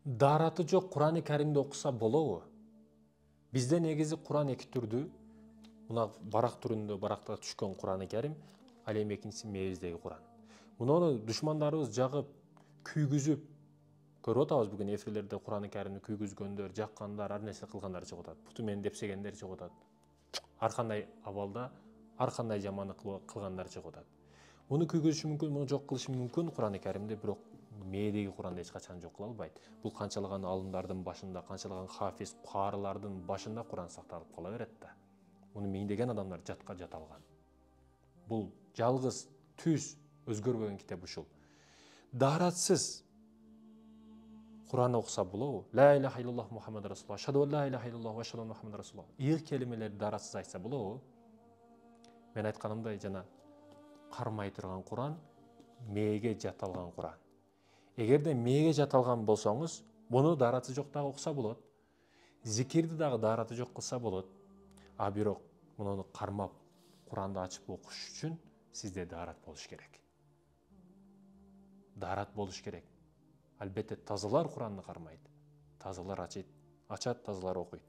Дараты жоқ Құран-ы Кәрімді оқыса болобу? Бізде негізі Құран екі түрді. Мына барақ түрінде барақта түшкен Құран-ы Кәрім, ал эми экинчиси мээбиздеги Құран. Муну душмандарыбыз жагып, күйгүзүп, көрүп атабыз бүгүн эфирлерде Құран-ы Кәрімди күйгүзгөндөр, жаккандар, ар нерсе кылгандар чыгып атат. Буту менен депсегендер чыгып атат. Ар кандай абалда, ар кандай жамандык кылгандар чыгып атат. Муну күйгүзүшү мүмкүн, муну жок кылышы мүмкүн Құран-ы Кәрімде, бирок мээдеги Құранда эч качан жок кыла албайт. Бул канчалаган алымдардын башында, канчалаган хафиз, каарылардын башында Құран сакталып кала берет да. Муну миңдеген адамдар жатка жата алган. Бул жалгыз түз өзгөрбөгөн китеп ушул. Даратсыз Құран окуса болобу? Ла илаха иллаллах Мухаммад расулуллах, ашхаду ан ла илаха иллаллах ва ашхаду анна Мухаммад расулуллах. Ийгил келимелерди даратсыз айтса болобу? Мен айтканымдай жана кармай турган Құран мээге жаталган Құран. Эгерде мээге жаталган болсоңуз, муну дараты жок дагы окуса болот. Зикирди дагы дараты жок кылса болот. А бирок муну кармап Құранды ачып окуш үчүн сизде дарат болуш керек. Дарат болуш керек. Албетте тазалар Құранды кармайт. Тазалар ачат, тазалар окуйт.